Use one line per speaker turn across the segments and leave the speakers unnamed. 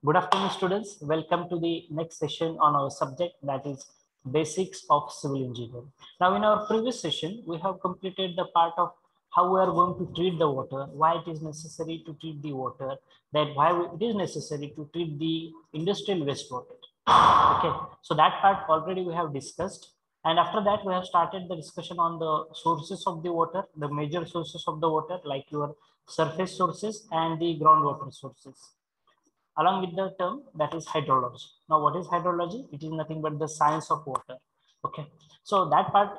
Good afternoon, students. Welcome to the next session on our subject, that is basics of civil engineering. Now, in our previous session, we have completed the part of how we are going to treat the water, why it is necessary to treat the water, that why it is necessary to treat the industrial wastewater. Okay, so that part already we have discussed. And after that, we have started the discussion on the sources of the water, the major sources of the water, like your surface sources and the groundwater sources, along with the term that is hydrology. Now, what is hydrology? It is nothing but the science of water. Okay, so that part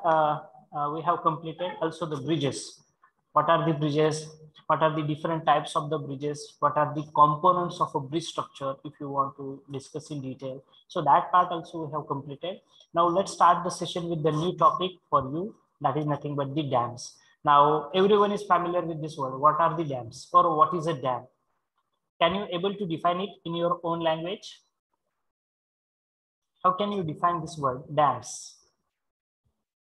we have completed. Also the bridges. What are the bridges? What are the different types of the bridges? What are the components of a bridge structure, if you want to discuss in detail? So that part also we have completed. Now let's start the session with the new topic for you, that is nothing but the dams. Now everyone is familiar with this word. What are the dams, or what is a dam? Can you able to define it in your own language? How can you define this word dams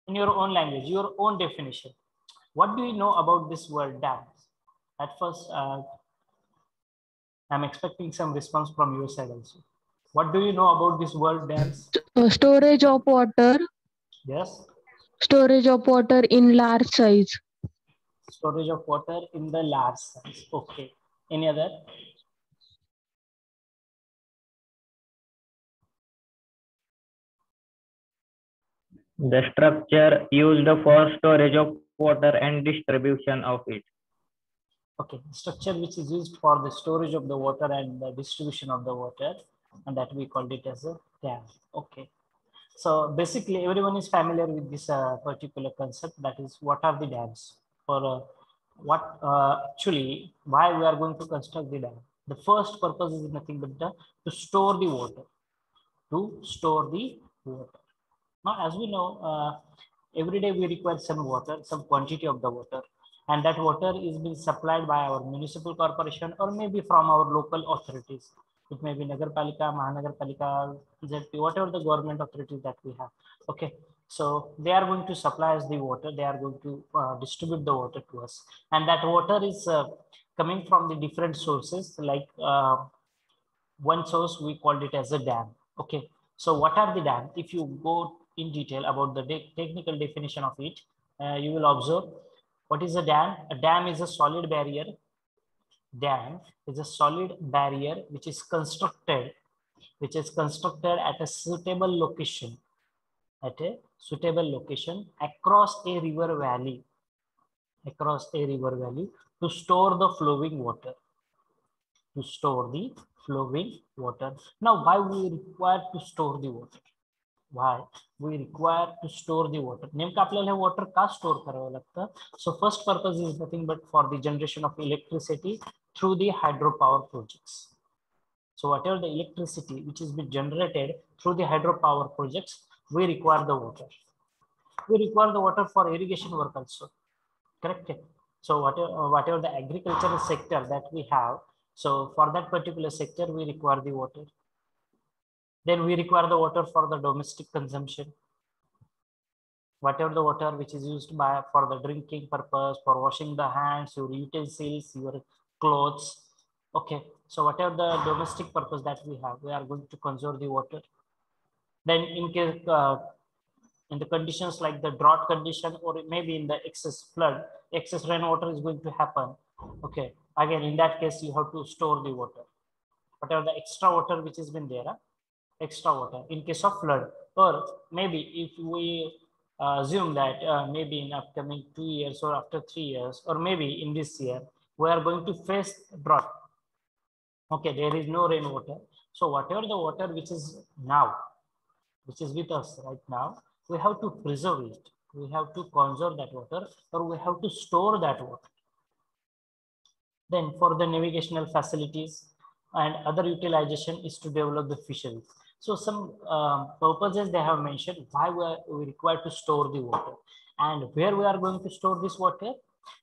in your own language, your own definition? What do you know about this word dams? At first, I'm expecting some response from your side also. What do you know about this word dams?
Storage of water.
Yes.
Storage of water in large size.
Storage of water in the large size. Okay. Any other?
The structure used for storage of water and distribution of it.
Okay, structure which is used for the storage of the water and the distribution of the water, and that we called it as a dam. Okay. So basically, everyone is familiar with this particular concept. That is, what are the dams? For what actually, why we are going to construct the dam? The first purpose is nothing but to store the water. To store the water. Now, as we know, every day we require some water, some quantity of the water, and that water is being supplied by our municipal corporation or maybe from our local authorities. It may be Nagarpalika, Mahanagarpalika, ZP, whatever the government authorities that we have. Okay, so they are going to supply us the water. They are going to distribute the water to us, and that water is coming from the different sources. Like one source, we called it as a dam. Okay, so what are the dam? If you go in detail about the technical definition of it, you will observe what is a dam. A dam is a solid barrier. Dam is a solid barrier which is constructed at a suitable location, across a river valley, to store the flowing water. Now, why we require to store the water? Why we require to store the water? नेमकं आपल्याला water का store करावं लागतं? So first purpose is nothing but for the generation of electricity through the hydropower projects. So whatever the electricity which is being generated through the hydropower projects, we require the water. We require the water for irrigation work also. Correct? So whatever the agricultural sector that we have, so for that particular sector, we require the water. Then we require the water for the domestic consumption. Whatever the water which is used for the drinking purpose, for washing the hands, your utensils, your clothes. Okay, so whatever the domestic purpose that we have, we are going to conserve the water. Then in case in the conditions like the drought condition, or maybe in the excess flood, excess rainwater is going to happen. Okay, again in that case you have to store the water. Whatever the extra water which has been there, extra water in case of flood, or maybe if we assume that maybe in upcoming 2 years or after 3 years, or maybe in this year, we are going to face drought. Okay, there is no rainwater. So whatever the water which is now, which is with us right now, we have to preserve it. We have to conserve that water, or we have to store that water. Then for the navigational facilities and other utilization is to develop the fisheries. So some purposes they have mentioned why we require to store the water, and where we are going to store this water.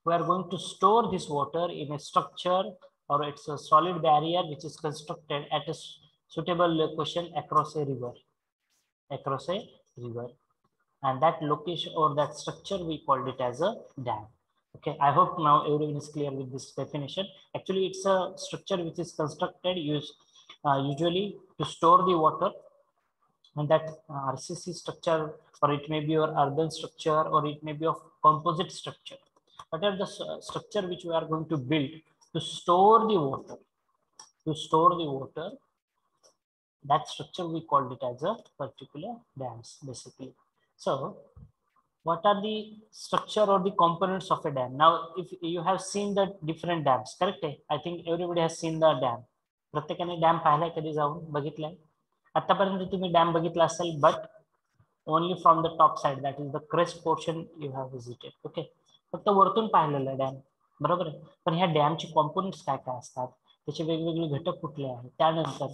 We are going to store this water in a structure, or it's a solid barrier which is constructed at a suitable location across a river, and that location or that structure we called it as a dam. Okay, I hope now everyone is clear with this definition. Actually, it's a structure which is constructed usually to store the water, and that RCC structure, or it may be your urban structure, or it may be of composite structure. Whatever the structure which we are going to build to store the water, that structure we called it as a particular dams basically. So what are the structure or the components of a dam? Now, if you have seen the different dams, correct? I think everybody has seen the dam. प्रत्येकाने dam पाहिलाय कधी जाऊन बघितलाय? आतापर्यंत तुम्ही dam बघितला असेल, but only from the top side, that is the crest portion you have visited. Okay, फक्त वरतून पाहिलेलं डॅम, बरोबर आहे. पण ह्या डॅमचे कॉम्पोनंट्स काय काय असतात, त्याचे वेगवेगळे घटक कुठले आहेत, त्यानंतर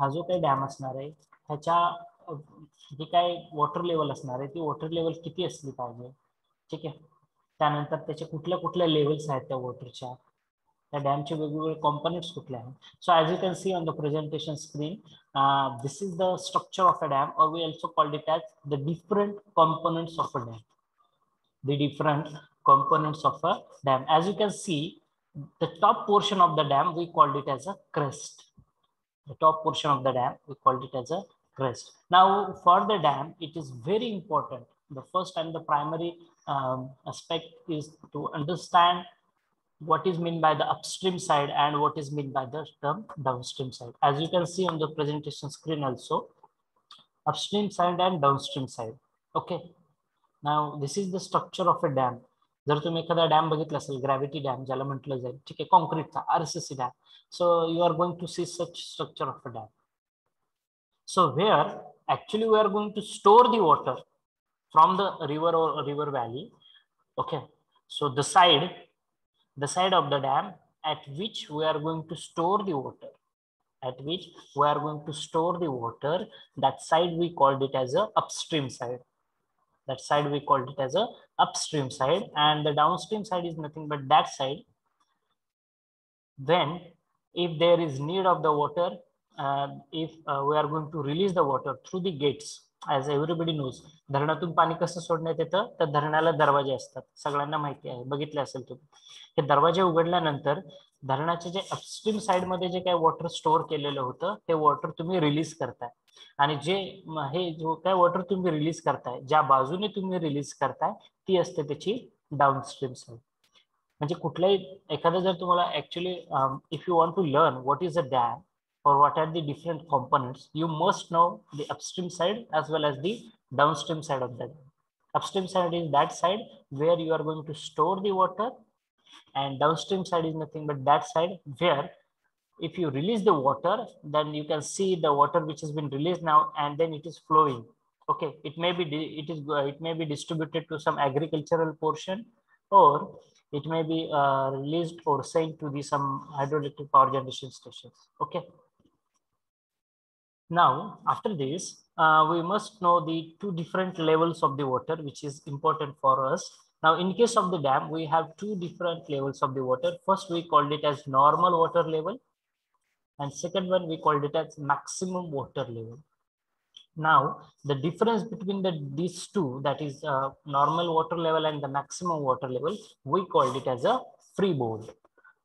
हा जो काही डॅम असणार आहे ह्याच्या जे काय वॉटर लेवल असणार आहे ती वॉटर लेवल किती असली पाहिजे, ठीक आहे. त्यानंतर त्याच्या कुठल्या कुठल्या लेवल्स आहेत त्या वॉटरच्या, त्या डॅमचे वेगवेगळे कॉम्पोनंट्स कुठले आहेत. So as you can see on the presentation screen, this is the structure of a dam, or we also called it as the different components of a dam. The different components of a dam. As you can see, the top portion of the dam we called it as a crest. The top portion of the dam we called it as a crest. Now for the dam, it is very important. The first and the primary aspect is to understand what is meant by the upstream side and what is meant by the term downstream side. As you can see on the presentation screen also, upstream side and downstream side. Okay, now this is the structure of a dam. जर तुम्ही एखादा dam बघितला असेल, gravity dam ज्याला म्हटलं जाईल, ठीक आहे, कॉन्क्रीटचा RCC dam. So you are going to see such structure of a dam. So where actually we are going to store the water from the river or river valley. Okay, so the side of the dam at which we are going to store the water, that side we called it as a upstream side. That side we called it as a upstream side, and the downstream side is nothing but that side when if there is need of the water, if we are going to release the water through the gates. As everybody knows, धरणातून पाणी कसं सोडण्यात येतं, तर धरणाला दरवाजे असतात, सगळ्यांना माहिती आहे, बघितले असेल तुम्ही. हे दरवाजे उघडल्यानंतर धरणाच्या जे अपस्ट्रीम साइड मध्ये जे काही वॉटर स्टोअर केलेलं होतं ते वॉटर तुम्ही रिलीज करताय, आणि जे हे जो काय वॉटर तुम्ही रिलीज करताय, ज्या बाजूने तुम्ही रिलीज करताय ती असते त्याची डाउनस्ट्रीम साइड. म्हणजे कुठल्याही एखादं जर तुम्हाला actually if you want to learn what is a dam or what are the different components, you must know the upstream side as well as the downstream side of that. Upstream side is that side where you are going to store the water, and downstream side is nothing but that side where if you release the water, then you can see the water which has been released now, and then it is flowing. Okay, it may be distributed to some agricultural portion, or it may be released or sent to the some hydroelectric power generation stations. Okay. Now, after this, we must know the two different levels of the water, which is important for us. Now, in case of the dam, we have two different levels of the water. First, we called it as normal water level, and second one, we called it as maximum water level. Now, the difference between these two, that is normal water level and the maximum water level, we called it as a freeboard.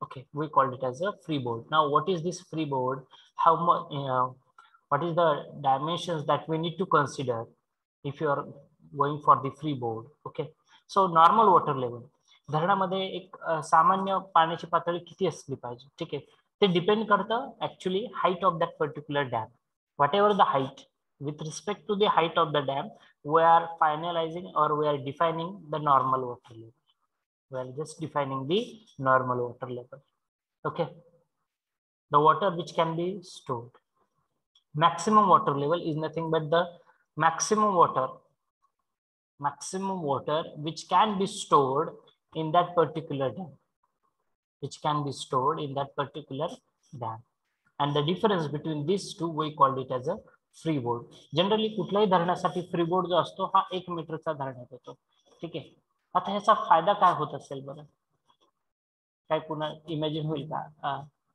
Okay, we called it as a freeboard. Now, what is this freeboard? How much? What is the dimensions that we need to consider if you are going for the freeboard? Okay, so normal water level, धरणामध्ये एक सामान्य पाण्याची पातळी किती असली पाहिजे, ठीक आहे, ते डिपेंड करतं actually height of that particular dam. What ever the height, with respect to the height of the dam, we are finalizing or we are defining the normal water level. We are just defining the normal water level. Okay, the water which can be stored. Maximum water level is nothing but the maximum water which can be stored in that particular dam, and the difference between these two we called it as a freeboard. Generally कुठल्याही धरणासाठी freeboard जो असतो हा 1 मीटरचा धरणात येतो, ठीक आहे. आता ह्याचा फायदा काय होत असेल बरं, काय पुन्हा इमॅजिन होईल का,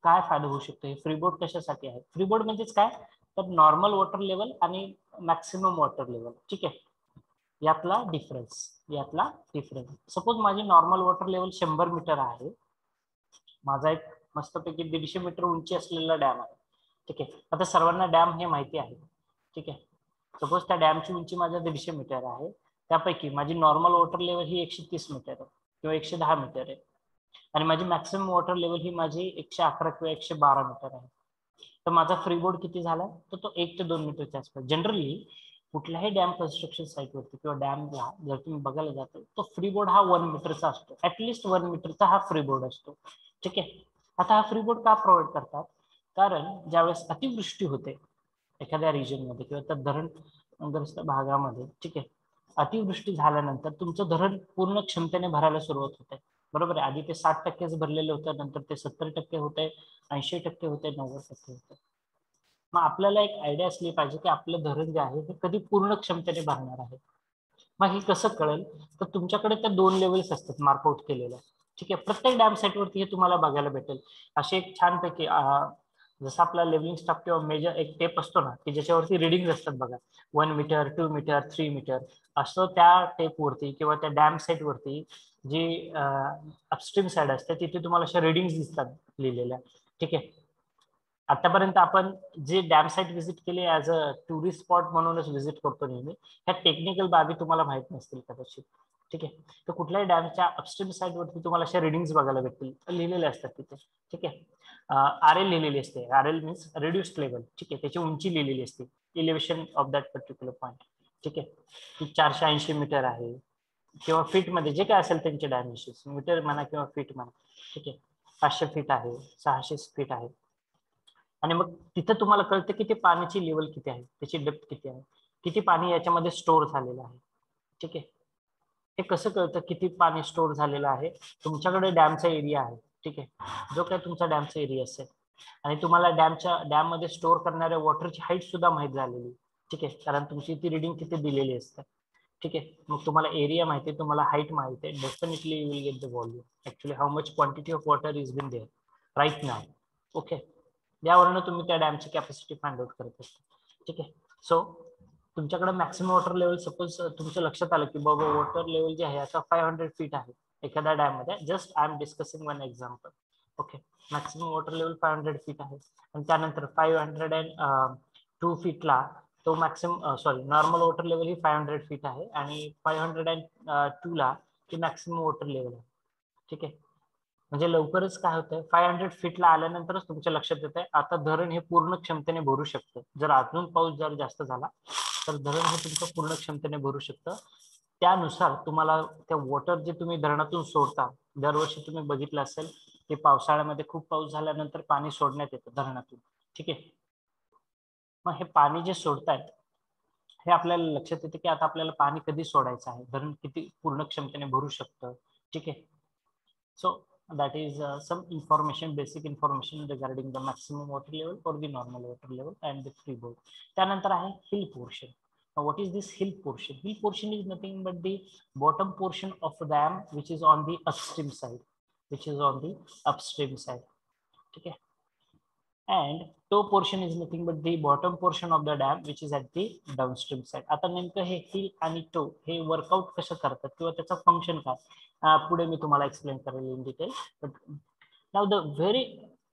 काय फायदा होऊ शकतो, हे फ्रीबोर्ड कशासाठी आहे? फ्रीबोर्ड म्हणजेच काय, तर नॉर्मल वॉटर लेवल आणि मॅक्सिमम वॉटर लेवल, ठीक आहे, यातला डिफरन्स. सपोज माझी नॉर्मल वॉटर लेवल 100 मीटर आहे, माझा एक मस्तपैकी 150 मीटर उंची असलेला डॅम आहे, ठीक आहे. आता सर्वांना डॅम हे माहिती आहे. ठीक आहे. सपोज त्या डॅमची उंची माझ्या 150 मीटर आहे, त्यापैकी माझी नॉर्मल वॉटर लेवल ही 130 मीटर आहे किंवा 110 मीटर आहे, आणि माझी मॅक्सिमम वॉटर लेवल ही माझी 111 किंवा 112 मीटर आहे. तर माझा फ्रीबोर्ड किती झाला, तर तो 1 ते 2 मीटरच्या आसपास. जनरली कुठल्याही डॅम कन्स्ट्रक्शन साईटवरती किंवा डॅमला जर तुम्ही बघायला जातो, तो फ्रीबोर्ड हा 1 मीटरचा असतो. ऍटलिस्ट 1 मीटरचा हा फ्रीबोर्ड असतो. ठीक आहे. आता हा फ्रीबोर्ड का प्रोव्हाइड करतात, कारण ज्यावेळेस अतिवृष्टी होते एखाद्या रिजन मध्ये किंवा त्या धरणग्रस्त भागामध्ये, ठीक आहे, अतिवृष्टी झाल्यानंतर तुमचं धरण पूर्ण क्षमतेने भरायला सुरुवात होते. बरोबर आहे. आधी ते 60%च भरलेलं होतं, नंतर ते 70% होते, 80% होते, 90% होते. मग आपल्याला एक आयडिया असली पाहिजे की आपलं धरण जे आहे ते कधी पूर्ण क्षमतेने भरणार आहे. मग हे कसं कळेल, तर तुमच्याकडे त्या 2 लेवल्स असतात मार्कआउट केलेल्या. ठीक आहे. प्रत्येक डॅम साईटवरती हे तुम्हाला बघायला भेटेल. असे एक छानपैकी जसं आपला लेवलिंग स्टाफ किंवा मेजर एक टेप असतो ना, की ज्याच्यावरती रिडिंग असतात बघा, 1 मीटर, 2 मीटर, 3 मीटर, असं त्या टेपवरती किंवा त्या डॅम साईटवरती जी अपस्ट्रीम साईड असते तिथे तुम्हाला अशा रिडिंग दिसतात लिहिलेल्या. ठीक आहे. आतापर्यंत आपण जे डॅम साईट व्हिजिट केली ऍज अ टुरिस्ट स्पॉट म्हणूनच व्हिजिट करतो नेहमी, ह्या टेक्निकल बाबी तुम्हाला माहित नसतील कदाचित. ठीक आहे. तर कुठल्याही डॅमच्या अपस्ट्रीम साईड वरती तुम्हाला अशा रिडिंग्स बघायला भेटतील, लिहिलेले असतात तिथे. ठीक आहे. RL लिहिलेली असते. RL means reduced level. ठीक आहे. त्याची उंची लिहिलेली असते, elevation of that particular point. ठीक आहे. ती 480 मीटर आहे किंवा फीट मध्ये जे काय असेल त्यांचे डायमेन्शन्स, मीटर म्हणा किंवा फीट म्हणा. ठीक आहे. 500 फीट आहे, 600 फीट आहे. आणि मग तिथं तुम्हाला कळतं की ते पाण्याची लेवल किती आहे, त्याची डेप्थ किती आहे, किती पाणी याच्यामध्ये स्टोअर झालेलं आहे. ठीक आहे. हे कसं कळतं किती पाणी स्टोअर झालेलं आहे, तुमच्याकडे डॅमचा एरिया आहे. ठीक आहे. जो काय तुमचा डॅमचा एरिया असेल आणि तुम्हाला डॅम मध्ये स्टोअर करणाऱ्या वॉटरची हाईट सुद्धा माहित झालेली. ठीक आहे. कारण तुमची ती रिडिंग तिथे दिलेली असते. ठीक आहे. मग तुम्हाला एरिया माहिती आहे, तुम्हाला हाईट माहिती आहे, definitely you will get the volume, actually how much quantity of water is been there right now. Okay. यावरून तुम्ही त्या डॅमची कॅपॅसिटी फाइंड आउट करत असता. ठीक आहे. सो तुमच्याकडे मॅक्सिमम वॉटर लेवल, सपोज तुमच्या लक्षात आलं की बाबा वॉटर लेवल जे आहे आता 500 फीट आहे एखाद्या डॅम मध्ये, just I am discussing one example. Okay. Maximum water level 500 feet आहे आणि त्यानंतर 502 फीटला तो मॅक्सिमम नॉर्मल वॉटर लेवल ही 500 फीट आहे आणि 502 ला ती मॅक्सिमम वॉटर लेवल आहे. ठीक आहे. म्हणजे लवकरच काय होतंय, 500 फीटला आल्यानंतरच तुमच्या लक्षात येत आहे आता धरण हे पूर्ण क्षमतेने भरू शकतं. जर अजून पाऊस जर जास्त झाला तर धरण हे तुमचं पूर्ण क्षमतेने भरू शकतं. त्यानुसार तुम्हाला त्या वॉटर जे तुम्ही धरणातून सोडता, दरवर्षी तुम्ही बघितलं असेल की पावसाळ्यामध्ये खूप पाऊस झाल्यानंतर पाणी सोडण्यात येतं धरणातून. ठीक आहे. मग हे पाणी जे सोडतायत हे आपल्याला लक्षात येते की आता आपल्याला पाणी कधी सोडायचं आहे, धरण किती पूर्ण क्षमतेने भरू शकतं. ठीक आहे. So that is some information, basic information regarding the maximum water level or the normal water level and the freeboard. त्यानंतर आहे hill portion. Now what is this hill portion? Hill portion is nothing but the bottom portion of the dam which is on the upstream side, which is on the upstream side. Okay. And toe portion is nothing but the bottom portion of the dam which is at the downstream side. आता नेमकं हे हिल आणि to hey workout कसं करतात किंवा त्याचं function काय पुढे मी तुम्हाला एक्सप्लेन करेल in detail. But now the very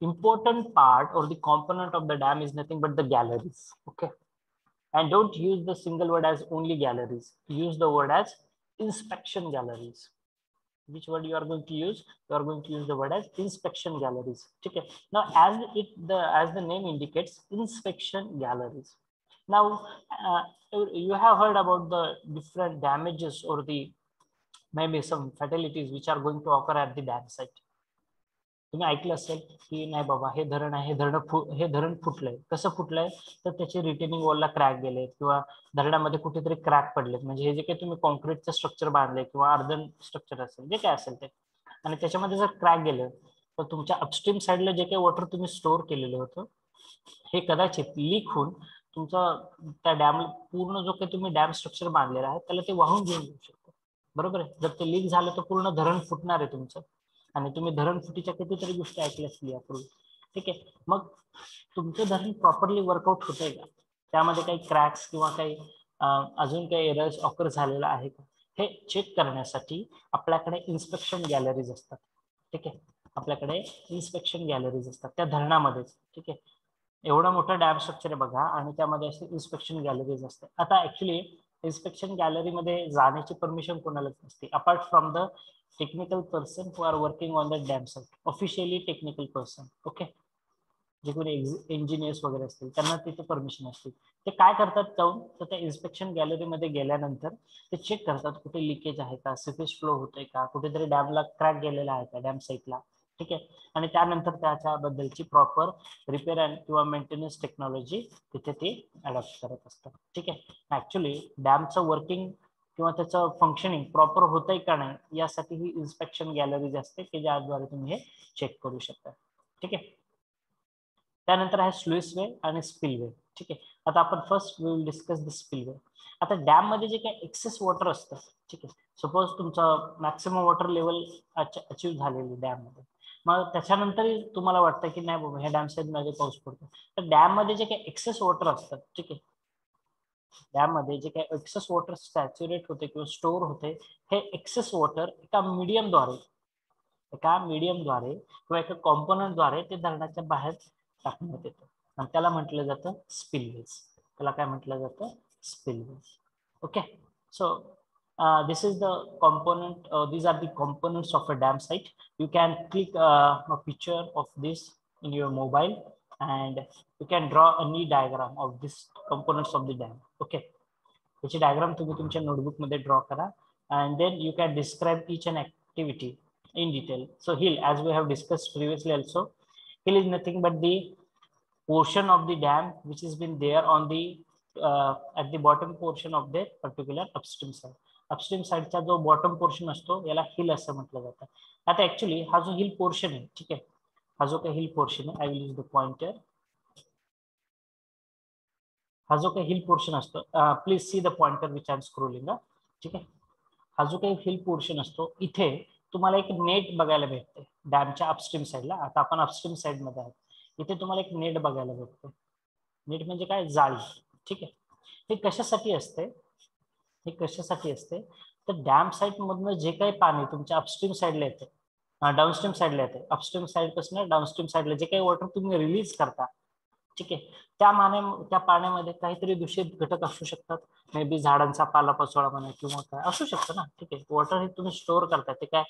important part or the component of the dam is nothing but the galleries. Okay. And don't use the single word as only galleries, use the word as inspection galleries. Which word you are going to use? You are going to use the word as inspection galleries. Okay. Now as the name indicates, inspection galleries. Now you have heard about the different damages or the maybe some fatalities which are going to occur at the dam site. तुम्ही ऐकलं असेल की नाही बाबा हे धरण आहे, हे धरण फुटलंय. कसं फुटलंय तर त्याचे रिटेनिंग वॉलला क्रॅक गेलेत किंवा धरणामध्ये कुठेतरी क्रॅक पडलेत. म्हणजे हे जे काही तुम्ही कॉन्क्रीटचं स्ट्रक्चर बांधले किंवा अर्धन स्ट्रक्चर असेल जे काय असेल ते, आणि त्याच्यामध्ये जर क्रॅक गेलं तर तुमच्या अपस्ट्रीम साईडला जे काही वॉटर तुम्ही स्टोअर केलेलं होतं हे कदाचित लीक होऊन तुमचं त्या डॅम पूर्ण जो काही तुम्ही डॅम स्ट्रक्चर बांधलेला आहे त्याला ते वाहून घेऊन जाऊ शकतं. बरोबर आहे. जर ते लीक झालं तर पूर्ण धरण फुटणार आहे तुमचं, आणि तुम्ही धरण फुटीच्या कितीतरी गोष्टी ऐकल्या असतील यापूर्वी. ठीक आहे. मग तुमचं धरण प्रॉपरली वर्कआउट होतंय का, त्यामध्ये काही क्रॅक्स किंवा काही अजून काही एरर्स ऑकर झालेला आहे का, हे चेक करण्यासाठी आपल्याकडे इन्स्पेक्शन गॅलरीज असतात. ठीक आहे. आपल्याकडे इन्स्पेक्शन गॅलरीज असतात त्या धरणामध्येच. ठीक आहे. एवढा मोठा डॅम स्ट्रक्चर आहे बघा आणि त्यामध्ये असे इन्स्पेक्शन गॅलरीज असते. आता ऍक्च्युली इन्स्पेक्शन गॅलरीमध्ये जाण्याची परमिशन कोणालाच नसते apart from the technical person who are working on the dam site, officially technical person. Okay, जे कोणी इंजिनियर्स वगैरे असतील त्यांना तिथे परमिशन असते. ते काय करतात जाऊन तर त्या इन्स्पेक्शन गॅलरीमध्ये गेल्यानंतर ते चेक करतात कुठे लिकेज आहे का, सिपेज फ्लो होतोय का, कुठेतरी डॅमला क्रॅक गेलेला आहे का डॅम साईटला. ठीक आहे, आणि त्यानंतर त्याच्याबद्दलची प्रॉपर रिपेअर अँड किंवा मेंटेनन्स टेक्नॉलॉजी तिथे ते अडॉप्ट करत असतात. ठीक आहे, ऍक्च्युली डॅमचं वर्किंग किंवा त्याचं फंक्शनिंग प्रॉपर होतंय का नाही यासाठी ही इन्स्पेक्शन गॅलरी असते की ज्याद्वारे तुम्ही हे चेक करू शकता. ठीक आहे, त्यानंतर आहे स्लुइस वे आणि स्पिलवे. ठीक आहे, आता आपण first we will discuss the spillway. आता डॅम मध्ये जे काही एक्सेस वॉटर असतं, ठीक आहे, सपोज तुमचं मॅक्सिमम वॉटर लेवल अचीव झालेली डॅम मध्ये, मग त्याच्यानंतर तुम्हाला वाटतं की नाही बाबा ह्या डॅम साईड मध्ये पाऊस पडतो, तर डॅम मध्ये जे काही एक्सेस वॉटर असतात, ठीक आहे, डॅम मध्ये जे काही एक्सेस वॉटर सॅच्युरेट होते किंवा स्टोअर होते, हे एक्सेस वॉटर एका मीडियमद्वारे किंवा एका कॉम्पोनंटद्वारे ते धरणाच्या बाहेर टाकण्यात येतं आणि त्याला म्हटलं जातं स्पिलवेज. त्याला काय म्हटलं जातं? Spillways. Okay, so this is the component, these are the components of a dam site. You can click a picture of this in your mobile and you can draw a knee diagram of these components of the dam. Okay, याची diagram तुम्ही तुमच्या notebook मध्ये draw करा and then you can describe each and activity in detail. So hill, as we have discussed previously also, hill is nothing but the portion of the dam which has been there on the at the bottom portion of the particular upstream side. Upstream साइडचा जो bottom portion असतो याला हिल असं म्हटलं जातं. आता actually हा जो हिल पोर्शन आहे, ठीक आहे, हा जो काही हिल पोर्शन आहे, I will use the pointer. हा जो काही हिल पोर्शन असतो, please see the pointer which I am scrolling. ठीक आहे, हा जो काही हिल पोर्शन असतो इथे तुम्हाला एक नेट बघायला भेटते डॅमच्या अपस्ट्रीम साईडला. आता आपण अपस्ट्रीम साईड मध्ये आहोत, इथे तुम्हाला एक नेट बघायला भेटते. नेट म्हणजे काय? जाळी. ठीक आहे, हे कशासाठी असते? हे कशासाठी असते तर डॅम साईड मधनं जे काही पाणी तुमच्या अपस्ट्रीम साईडला येते, डाऊनस्ट्रीम साईडला येते, अपस्ट्रीम साईड पासून डाऊनस्ट्रीम साईडला जे काही वॉटर तुम्ही रिलीज करता, ठीक आहे, त्या पाण्यामध्ये काहीतरी दूषित घटक असू शकतात. मे बी झाडांचा पालापाचोळा म्हणा किंवा काय असू शकतं ना. ठीक आहे, वॉटर हे तुम्ही स्टोअर करता, ते काय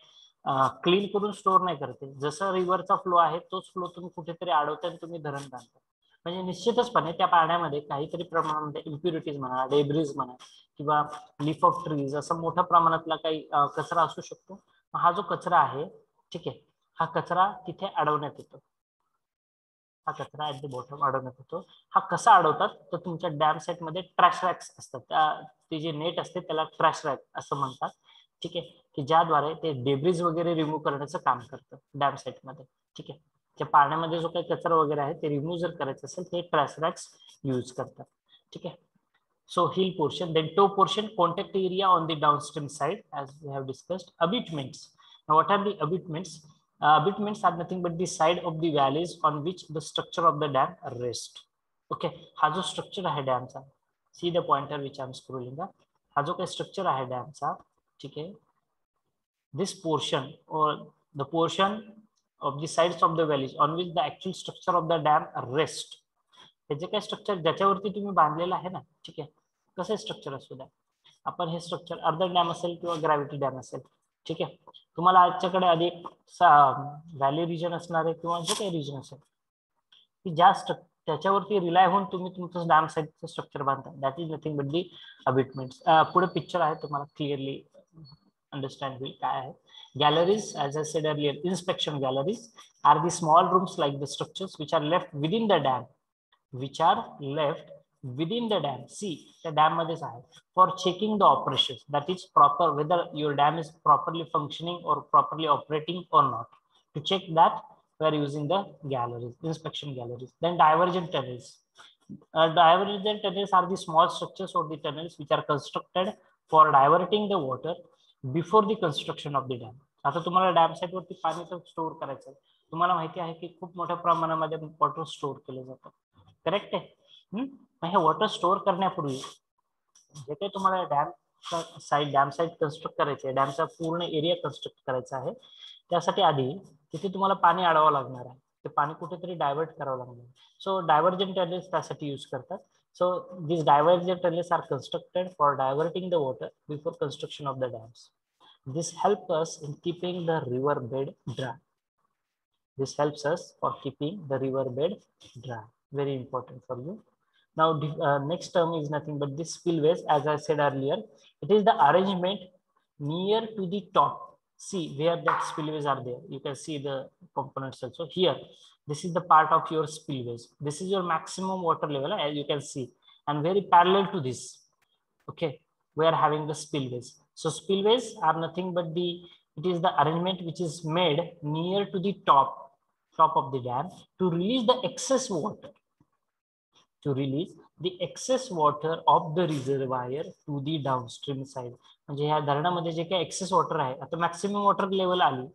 क्लीन करून स्टोअर नाही करते. जसं रिव्हरचा फ्लो आहे तोच फ्लो तुम्ही कुठेतरी अडवता आणि तुम्ही धरण बांधता. म्हणजे निश्चितचपणे त्या पाण्यामध्ये काहीतरी प्रमाणामध्ये इम्प्युरिटीज म्हणा, डेब्रिज म्हणा किंवा लीफ ऑफ ट्रीज असं मोठ्या प्रमाणातला काही कचरा असू शकतो. हा जो कचरा आहे, ठीक आहे, हा कचरा तिथे अडवण्यात येतो. हा कचरा ऍट द बॉटम अडवण्यात येतो. हा कसा अडवतात तर तुमच्या डॅम साईट मध्ये ट्रॅश रॅक्स असतात. ते जे नेट असते त्याला ट्रॅश रॅक असं म्हणतात. ठीक आहे, की ज्याद्वारे ते डेब्रिज वगैरे रिमूव्ह करण्याचं काम करतं डॅम साईट मध्ये. ठीक आहे, त्या पाण्यामध्ये जो काही कचरा वगैरे आहे ते रिमूव्ह जर करायचं असेल ते ट्रॅश रॅक्स यूज करतात. ठीक आहे, so hill portion, then toe portion, contact area on the downstream side as we have discussed. Abutments. Now what are the abutments? Abutments are nothing but the side of the valleys on which the structure of the dam rest. Okay, हा जो structure आहे डॅमचा, see the pointer which I am scrolling. हा जो काही structure आहे डॅमचा, ठीक आहे, this portion or the portion of the sides of the valleys on which the actual structure of the dam rest. हे जे काही स्ट्रक्चर ज्याच्यावरती तुम्ही बांधलेलं आहे ना, ठीक आहे, कसं स्ट्रक्चर असू द्या, आपण हे स्ट्रक्चर अर्धन डॅम असेल किंवा ग्रॅव्हिटी डॅम असेल, ठीक आहे, तुम्हाला आजच्याकडे अधिक व्हॅली रिजन असणार आहे किंवा जे काही रिजन असेल की ज्या त्याच्यावरती रिलाय होऊन तुम्ही तुमचं डॅम साईडचं स्ट्रक्चर बांधता, that is nothing but the abutments. पुढे पिक्चर आहे, तुम्हाला क्लिअरली अंडरस्टँड होईल काय आहे. Galleries, as I said earlier, inspection galleries are the small rooms like the structures which are left within the dam, see the dam मध्येच आहे, for checking the operations, that is proper, whether your dam is properly functioning or properly operating or not. To check that we are using the galleries, inspection galleries. Then divergent tunnels. Divergent tunnels are the small structures or the tunnels which are constructed for diverting the water before the construction of the dam. आता तुम्हाला dam site वरती पाणी तर store करायचं आहे, तुम्हाला माहिती आहे की खूप मोठ्या प्रमाणामध्ये वॉटर स्टोअर केलं जातं, करेक्ट आहे. मग हे वॉटर स्टोअर करण्यापूर्वी जे काही तुम्हाला डॅम साईट कन्स्ट्रक्ट करायचे आहे, डॅमचा पूर्ण एरिया कन्स्ट्रक्ट करायचा आहे, त्यासाठी आधी तिथे तुम्हाला पाणी अडवावं लागणार आहे. ते पाणी कुठेतरी डायव्हर्ट करावं लागणार. सो डायव्हर्जन टनेल्स त्यासाठी यूज करतात. So these divergent tunnels are constructed for diverting the water before construction of the dams. This helps us in keeping the river bed dry. This helps us for keeping the river bed dry. Very important for you. Now, next term is nothing but this spillways. As I said earlier, it is the arrangement near to the top. See where that spillways are there. You can see the components also here. This is the part of your spillways. This is your maximum water level, as you can see, and very parallel to this. Okay, we are having the spillways. So spillways are nothing but it is the arrangement which is made near to the top of the dam to release the excess water. To release the excess water of the reservoir to the downstream side. म्हणजे ह्या धरणामध्ये जे काही access water आहे, आता maximum water level आली,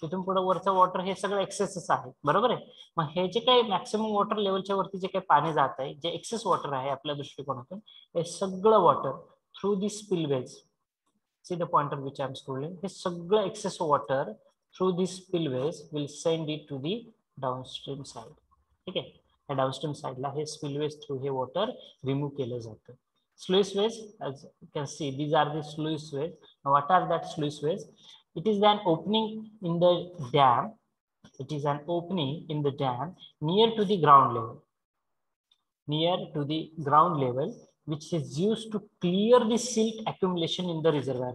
तिथून पुढे वरचं water हे सगळं एक्सेसच आहे, बरोबर आहे. मग हे जे काही मॅक्सिमम वॉटर लेवलच्या वरती जे काही पाणी जात आहे, जे एक्सेस वॉटर आहे आपल्या दृष्टिकोनातून, हे सगळं water through the spillways, see the pointer which I am scrolling, हे सगळं excess water through the spillways will send it to the downstream side. ठीक आहे, या डाउनस्ट्रीम साइडला हे स्पिलवेज थ्रू हे वॉटर रिमूव्ह केलं जातं. Sluiceways, as you can see, these are the sluiceways. Now, what are that sluiceways? It is an opening in the dam. It is an opening in the dam near to the ground level. Near to the ground level, which is used to clear the silt accumulation in the reservoir.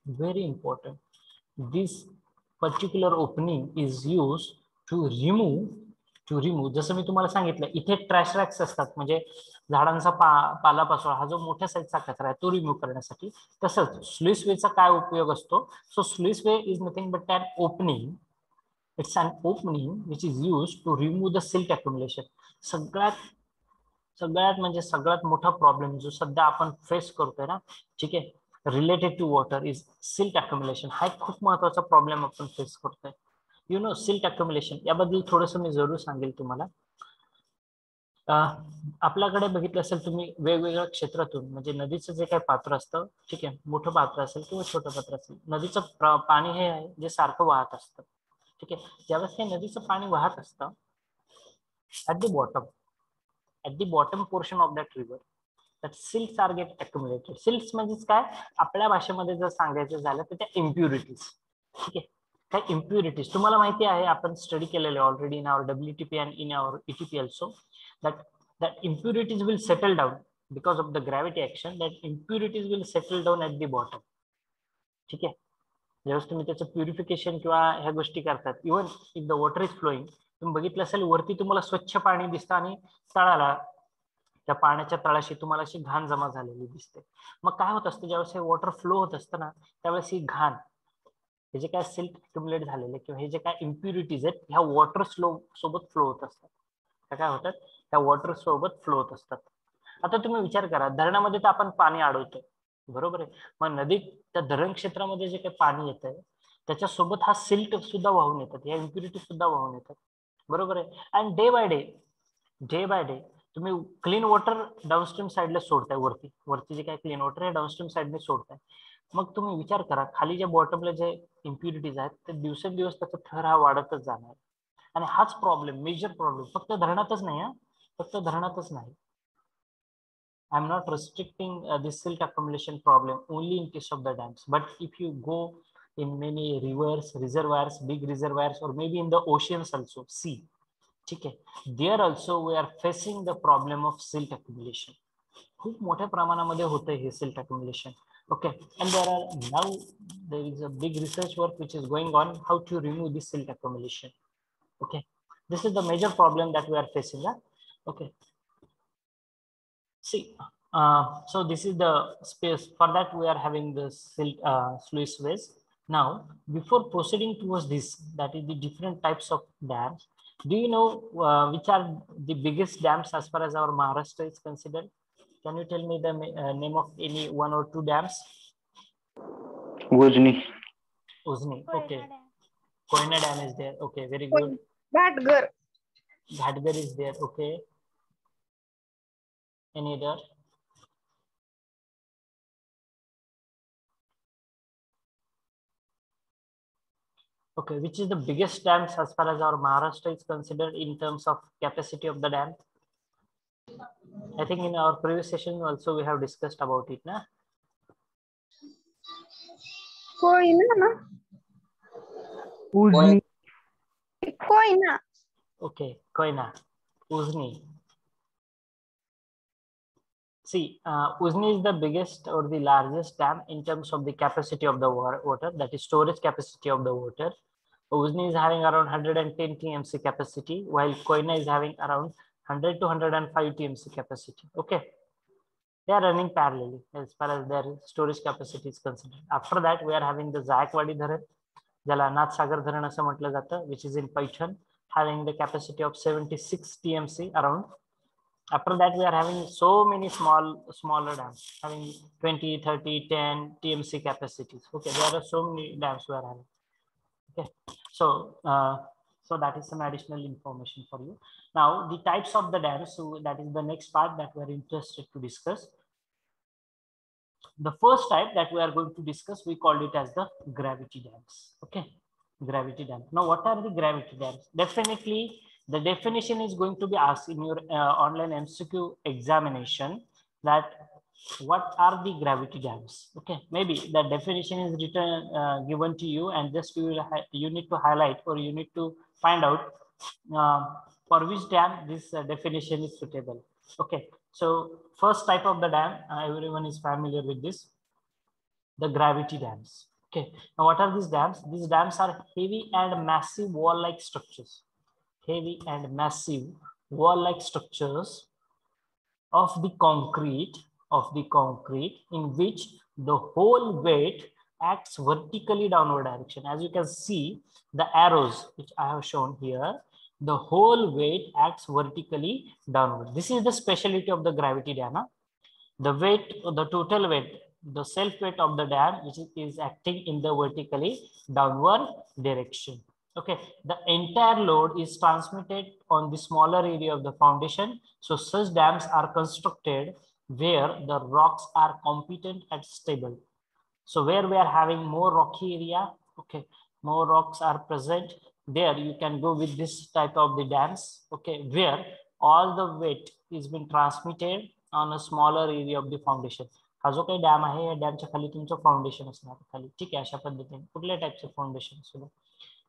Very important. This particular opening is used to remove. जसं मी तुम्हाला सांगितलं, इथे trash racks असतात, म्हणजे झाडांचा पालापाचोळा हा जो मोठ्या साईजचा कचरा आहे तो रिमूव्ह करण्यासाठी. तसंच स्लुइसवेचा काय उपयोग असतो? So sluiceway is nothing but an opening. It's an opening which is use to remove the silt accumulation. सगळ्यात म्हणजे सगळ्यात मोठा प्रॉब्लेम जो सध्या आपण फेस करतोय ना, ठीक आहे, related to water is silt accumulation. हा एक खूप महत्वाचा प्रॉब्लेम आपण फेस करतोय. यू नो सिल्ट अक्युमुलेशन याबद्दल थोडंसं मी जरूर सांगेल तुम्हाला. आपल्याकडे बघितलं असेल तुम्ही वेगवेगळ्या क्षेत्रातून, म्हणजे नदीचं जे काही पात्र असतं, ठीक आहे, मोठं पात्र असेल किंवा छोटं पात्र असेल, नदीचं पाणी हे आहे जे सारखं वाहत असतं. ठीक आहे, ज्यावेळेस हे नदीचं पाणी वाहत असतं, at the bottom portion of that river, that silts are get accumulated. Silts म्हणजे काय, आपल्या भाषेमध्ये जर सांगायचं झालं तर त्या इम्प्युरिटीज. ठीक आहे, काय इम्प्युरिटीज तुम्हाला माहिती आहे, आपण स्टडी केलेले already in our WTP and in our ETP also, that impurities will settle down because of the gravity action. That impurities will settle down at the bottom. ठीक आहे, ज्यावेळेस तुम्ही त्याचं प्युरिफिकेशन किंवा ह्या गोष्टी करतात, even if the water is flowing, तुम्ही बघितलं असेल वरती तुम्हाला स्वच्छ पाणी दिसतं आणि तळाला, त्या पाण्याच्या तळाशी तुम्हाला अशी घाण जमा झालेली दिसते. मग काय होत असतं, ज्यावेळेस हे वॉटर फ्लो होत असतं ना, त्यावेळेस ही घाण, हे जे काय सिल्ट अक्युमुलेट झालेले किंवा हे जे काय इम्प्युरिटीज आहेत, ह्या वॉटर सोबत फ्लो होत असतात. काय होतात, त्या वॉटर सोबत फ्लो होत असतात. आता तुम्ही विचार करा, धरणामध्ये तर आपण पाणी अडवतो, बरोबर आहे. मग नदीत त्या धरण क्षेत्रामध्ये जे काही पाणी येत आहे त्याच्यासोबत हा सिल्ट सुद्धा वाहून येतात, या इम्प्युरिटी सुद्धा वाहून येतात, बरोबर आहे. आणि डे बाय डे तुम्ही क्लीन वॉटर डाऊनस्ट्रीम साईडला सोडताय, वरती जे काही क्लीन वॉटर आहे डाऊनस्ट्रीम साईडने सोडताय. मग तुम्ही विचार करा, खाली जे बॉटमला जे इम्प्युरिटीज आहेत ते दिवसेंदिवस त्याचा थर हा वाढतच जाणार. आणि हाच प्रॉब्लेम, मेजर प्रॉब्लेम फक्त धरणातच नाही, फक्त धरणातच नाही. I'm not restricting this silt accumulation problem only in case of the dams, but if you go in many rivers, reservoirs, big reservoirs, or maybe in the oceans also, sea, okay, there also we are facing the problem of silt accumulation. खूप मोठ्या प्रमाणामध्ये होतं हे silt accumulation. Okay, and there is a big research work which is going on how to remove this silt accumulation. Okay, this is the major problem that we are facing. Okay. See, so this is the space. For that, we are having the sluiceways. Now, before proceeding towards this, that is the different types of dams. Do you know which are the biggest dams as far as our Maharashtra is considered? Can you tell me the name of any one or two dams?
Ujni.
Okay. Koyna Dam is there. Okay, very good. Ghatgar is there. Okay. Any other? Okay, which is the biggest dams as far as our Maharashtra is considered in terms of capacity of the dam? I think in our previous session also we have discussed about it, na?
Koina na?
Uzni.
Koina.
Okay, Koina, Uzni. See, Uzni is the biggest or the largest dam in terms of the capacity of the water, that is storage capacity of the water. Uzni is having around 110 TMC capacity, while Koina is having around 100 to 105 TMC capacity. Okay, they are running parallelly as far as their storage capacity is concerned. After that, we are having the Zayakwadi Dharan, ज्याला नाथसागर धरण असं म्हटलं जातं, which is in Paithan, having the capacity of 76 TMC around. After that, we are having so many smaller dams having 20, 30, 10 TMC capacities. Okay, there are so many dams we are having. Okay, so that is some additional information for you. Now, the types of the dams, so that is the next part that we are interested to discuss. The first type that we are going to discuss, we called it as the gravity dams. Okay, gravity dam. Now, what are the gravity dams? Definitely, the definition is going to be asked in your online MCQ examination, that what are the gravity dams? Okay, maybe the definition is written given to you, and just you need to highlight, or you need to find out for which dam this definition is suitable. Okay, so first type of the dam, everyone is familiar with this, the gravity dams. Okay, now what are these dams? These dams are heavy and massive wall-like structures. Heavy and massive wall-like structures of the concrete in which the whole weight acts vertically downward direction. As you can see, the arrows which I have shown here, the whole weight acts vertically downward. This is the specialty of the gravity dam. The weight, the total weight, the self weight of the dam, which is acting in the vertically downward direction. Okay, the entire load is transmitted on the smaller area of the foundation. So such dams are constructed where the rocks are competent and stable. So where we are having more rocky area, okay, more rocks are present, there you can go with this type of the dams, okay, where all the weight is being transmitted on a smaller area of the foundation. हा जो काही dam आहे या डॅमच्या खाली तुमचं foundation असणार खाली, ठीक आहे, अशा पद्धतीने कुठल्या टाइपचे फाउंडेशन असू.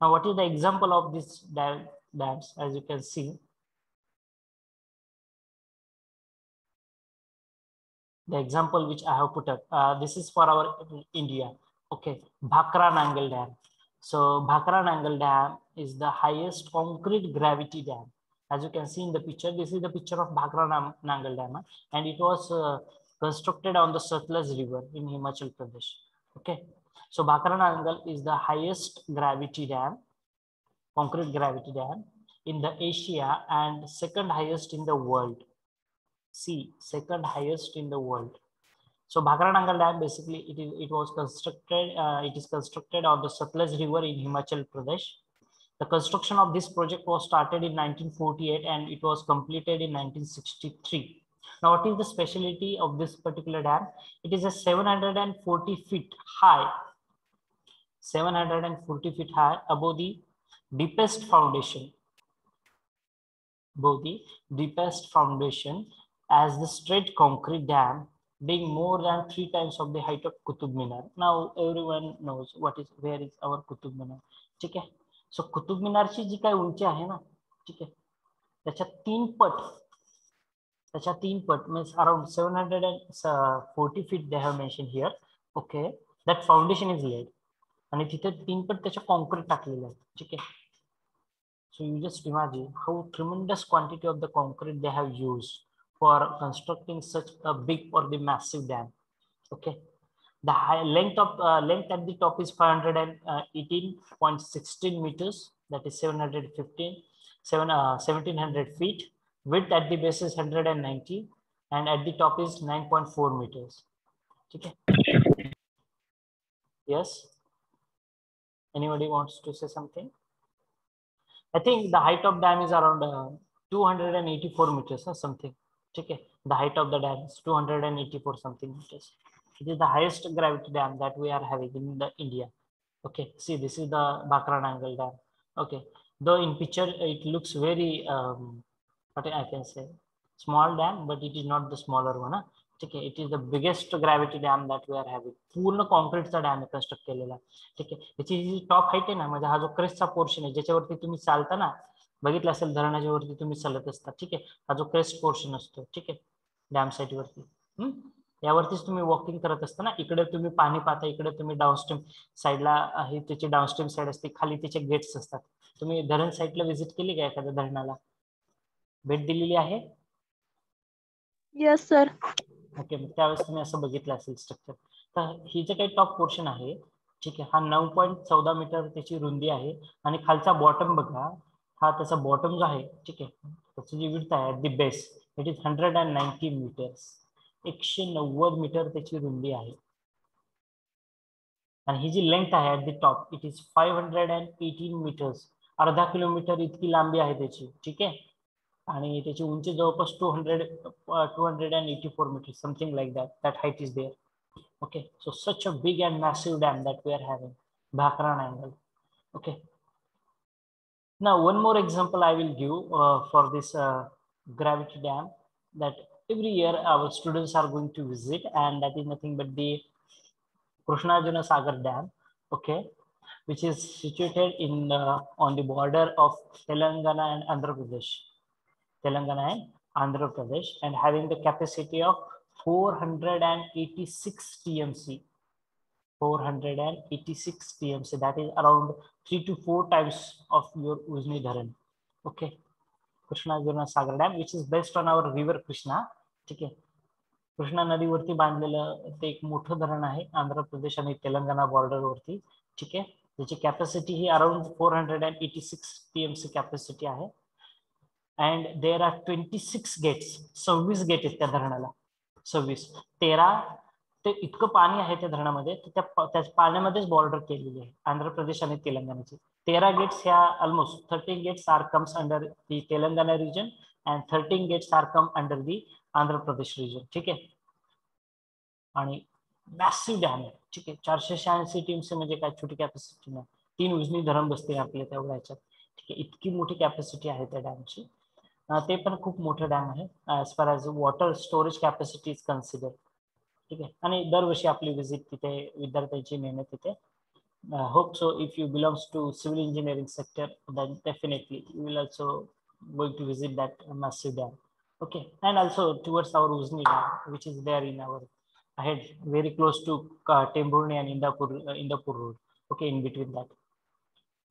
Now, what is the example of these dams? As you can see, the example which I have put up, this is for our India. Okay, Bhakra Nangal Dam. So Bhakra Nangal Dam is the highest concrete gravity dam. As you can see in the picture, this is the picture of Bhakra Nangal Dam, and it was constructed on the Satluj River in Himachal Pradesh. Okay, so Bhakra Nangal is the highest gravity dam, concrete gravity dam in the Asia, and second highest in the world. See, second highest in the world. So Bhakra Nangal Dam, basically it was constructed. It is constructed on the Satluj River in Himachal Pradesh. The construction of this project was started in 1948 and it was completed in 1963. Now, what is the specialty of this particular dam? It is a 740 feet high, 740 feet high above the deepest foundation. Above the deepest foundation, as the straight concrete dam, being more than 3 times of the height of Qutub Minar. Now everyone knows where is our Qutub Minar. ठीक है, so Qutub Minar ची जी काही उंची आहे ना, ठीक आहे, त्याच्या 3 पट means around 740 feet they have mentioned here. Okay, that foundation is laid आणि तिथे 3 पट त्याच्या कॉन्क्रीट टाकलेलं आहे. ठीक आहे, so you just imagine how tremendous quantity of the concrete they have used for constructing such a big or the massive dam. Okay, the length at the top is 518.16 meters, that is 1700 feet. Width at the base is 190 and at the top is 9.4 meters. Okay, yes, anybody wants to say something? I think the height of dam is around 284 meters or something. Okay, the height of the dam is 284 something meters. It is the highest gravity dam that we are having in India. Okay, see, this is the Bhakra Dam. Okay, though in picture it looks very what I can say, small dam, but it is not the smaller one. Huh? Okay, it is the biggest gravity dam that we are having. पूर्ण कॉन्क्रीटचा dam construct केलेला. ठीक आहे, याची जी top height आहे ना, म्हणजे हा जो क्रेस्टचा पोर्शन आहे ज्याच्यावरती तुम्ही चालता ना, बघितलं असेल धरणाच्या वरती तुम्ही चालत असता. ठीक आहे, हा जो क्रेस्ट पोर्शन असतो. ठीक आहे, डॅम साईड वरती यावरतीच तुम्ही वॉकिंग करत असता ना, इकडे तुम्ही पाणी पाहता, इकडे तुम्ही डाऊनस्ट्रीम साईडला आहे त्याची डाऊनस्ट्रीम साईड असते, खाली त्याचे गेट्स असतात. तुम्ही धरण साईडला व्हिजिट केली का एखाद्या धरणाला, भेट दिलेली आहे?
Yes sir.
ओके, मग त्यावेळेस तुम्ही असं बघितलं असेल स्ट्रक्चर. तर ही जे काही टॉप पोर्शन आहे, ठीक आहे, हा 9.14 मीटर त्याची रुंदी आहे आणि खालचा बॉटम बघा, हा त्याचा बॉटम जो आहे, ठीक आहे, त्याची जी विड्थ आहे the base it is 190 metres. 190 metre त्याची रुंदी आहे. आणि ही जी लेंथ आहे at the top it is 518 metres. अर्धा किलोमीटर इतकी लांबी आहे त्याची. ठीक आहे, आणि त्याची उंची जवळपास 284 metre, something like that height is there. Okay, so such a big and massive dam that we are having, Bhakra Nangal. Okay, now one more example I will give for this gravity dam that every year our students are going to visit, and that is nothing but the Krishnarjuna Sagar Dam. Okay, which is situated in on the border of Telangana and Andhra Pradesh. Telangana and Andhra Pradesh, and having the capacity of 486 TMC. 486 TMC, that is around 3 to 4 times of your Ujni Dharan. Okay, Krishnarjuna Sagar Dam, which is based on our river Krishna. ठीक आहे, कृष्णा नदीवरती बांधलेलं ते एक मोठं धरण आहे आंध्र प्रदेश आणि तेलंगणा बॉर्डरवरती. ठीक आहे, त्याची कॅपॅसिटी ही अराउंड 486 TMC कॅपॅसिटी आहे. And there are 26 gates. 26 gate आहेत त्या धरणाला. 26 13 ते इतकं पाणी आहे त्या धरणामध्ये, त्या पाण्यामध्येच बॉर्डर केलेली आहे आंध्र प्रदेश आणि तेलंगणाची. 13 गेट्स ह्या almost 13 gates are comes under the Telangana region and 13 gates are come under the Andhra Pradesh region. ठीक आहे, आणि मॅसिव्ह डॅम आहे. ठीक आहे, 486 TMC म्हणजे काय छोटी कॅपॅसिटी नाही. 3 उजनी धरण बसते आपल्या तेवढ्या ह्याच्यात. ठीक आहे, इतकी मोठी कॅपॅसिटी आहे त्या डॅमची. ते पण खूप मोठं डॅम आहे as far as water storage capacity is consider. ठीक आहे, आणि दरवर्षी आपली व्हिजिट तिथे विद्यार्थ्यांची मेहनत तिथे. Hope so if you belongs to civil engineering sector then definitely you will also going to visit that massive dam. Okay, and also towards our Ujni Dam, which is there in our ahead, very close to Temburni and Indapur road. Okay, in between that.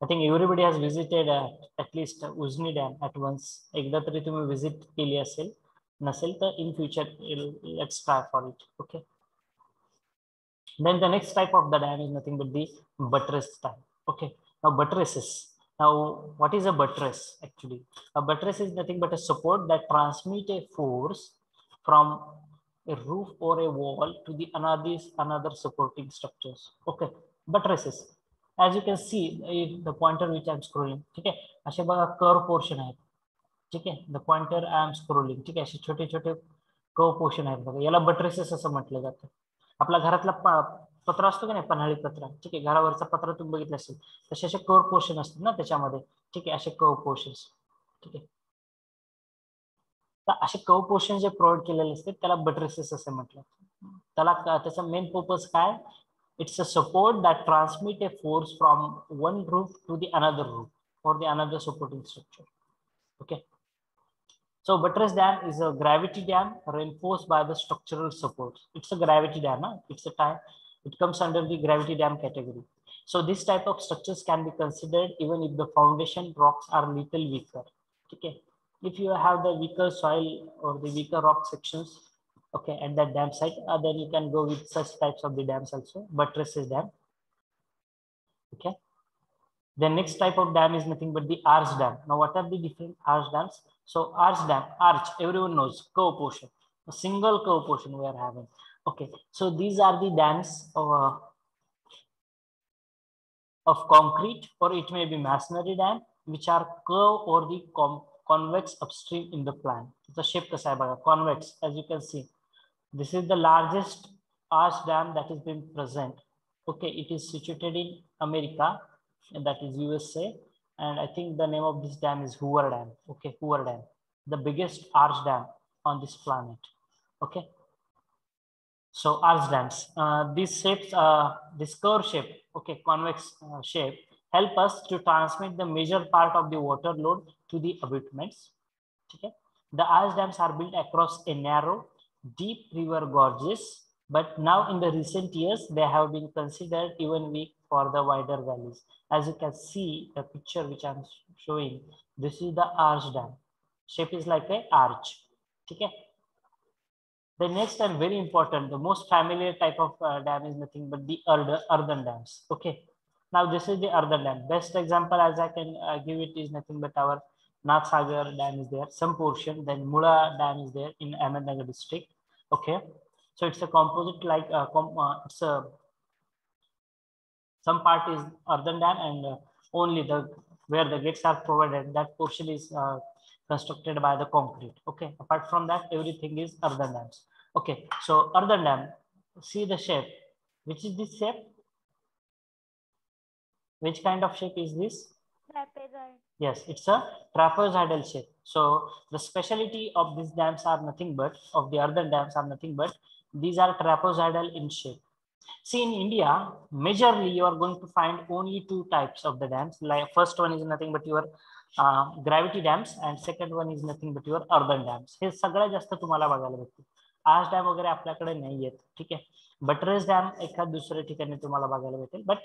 I think everybody has visited at least Ujni Dam at once. एकदा तरी तुम्ही visit केली असेल, नसेल तर in future let's try for it. Okay. Then the next type of the dam is nothing but the buttress dam. Okay. Now buttresses. Now what is a buttress actually? A buttress is nothing but a support that transmits a force from a roof or a wall to the another supporting structures. Okay. Buttresses. As you can see, the pointer which I am scrolling. ठीक है, असे बघा curve portion आहेत. ठीक आहे, the pointer I am scrolling. ठीक आहे, असे छोटे छोटे कर्व पोर्शन आहेत बघा, याला बट्रेसेस असं म्हटलं जातं. आपला घरातला पत्रा असतो की नाही, पन्हाळी पत्रा. ठीक आहे, घरावरचा पत्रा तुम्ही बघितला असेल, तसे असे कर्व पोर्शन असतात ना त्याच्यामध्ये. ठीक आहे, असे कर्व पोर्शन्स. ठीक आहे, तर असे कर्व पोर्शन जे प्रोव्हाइड केलेले असते त्याला बट्रेसेस असं म्हटलं. त्याचा मेन पर्पज काय? It's a support that transmit a force from one roof to the another roof or the another supporting structure. Okay. So buttress dam is a gravity dam reinforced by the structural supports. It's a gravity dam. It comes under the gravity dam category. So this type of structures can be considered even if the foundation rocks are little weaker. Okay. If you have the weaker soil or the weaker rock sections, okay, at that dam site, then you can go with such types of the dams also. Buttresses dam. Okay. The next type of dam is nothing but the arch dam. Now what are the different arch dams? So arch dam, arch, everyone knows, curve portion, a single curve portion we are having. Okay, so these are the dams of concrete, or it may be masonry dam, which are curve or the convex upstream in the plan. The shape kasa hai baga, convex, as you can see. This is the largest arch dam that has been present. Okay, it is situated in America, and that is USA. And I think the name of this dam is Hoover Dam. Okay, Hoover Dam, the biggest arch dam on this planet. Okay. So arch dams, these shapes, this curve shape, okay, convex shape, help us to transmit the major part of the water load to the abutments. Okay. The arch dams are built across a narrow, deep river gorges, but now in the recent years, they have been considered even weak for the wider valleys. As you can see, the picture which I'm showing, this is the arch dam. Shape is like a arch. Okay. The next and very important, the most familiar type of dam is nothing but the earthen dams. Okay. Now this is the earthen dam. Best example as I can give it is nothing but our Nathsagar dam is there, some portion. Then Mula dam is there in Ahmednagar district. Okay. So it's a composite like it's a some part is earthen dam and only the where the gates are provided, that portion is constructed by the concrete. Okay. Apart from that, everything is earthen dams. Okay. So earthen dam, see the shape. Which is this shape? Which kind of shape is this?
Trapezoid.
Yes, it's a trapezoidal shape. So the specialty of these dams are nothing but, of the earthen dams are nothing but, these are trapezoidal in shape. See, in India, majorly you are going to find only two types of the dams. Like first one is nothing but your gravity dams, and second one is nothing but your earthen dams. हे सगळ्यात जास्त तुम्हाला बघायला भेटते. Arch dam वगैरे आपल्याकडे नाही आहेत, ठीक आहे. बटरेस डॅम एखाद दुसऱ्या ठिकाणी तुम्हाला बघायला भेटेल, but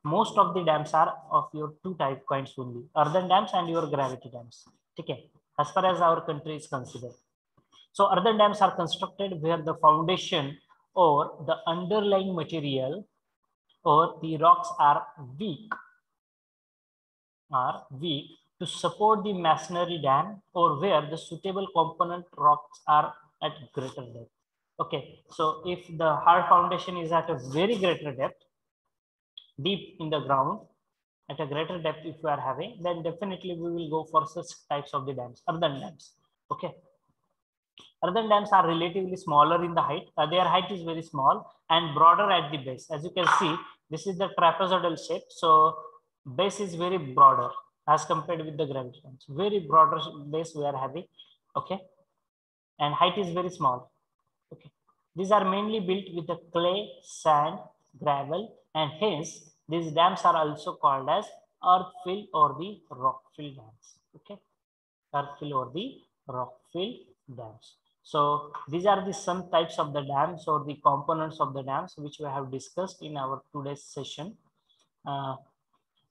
most of the dams are of your two type kinds only, earthen dams and your gravity dams. ठीक है, as far as our country is considered. So earthen dams are constructed where the foundation or the underlying material or the rocks are weak to support the masonry dam, or where the suitable component rocks are at greater depth. Okay, so if the hard foundation is at a very greater depth, deep in the ground, at a greater depth if we are having, then definitely we will go for such types of the dams, earthen dams. Okay. Earthen dams are relatively smaller in the height. Their height is very small and broader at the base. As you can see, this is the trapezoidal shape. So base is very broader as compared with the gravity dams. Very broader base we are having. Okay. And height is very small. Okay. These are mainly built with the clay, sand, gravel, and hence these dams are also called as earth fill or the rock fill dams. Okay. Earth fill or the rock fill dams. So these are the some types of the dams or the components of the dams which we have discussed in our today's session.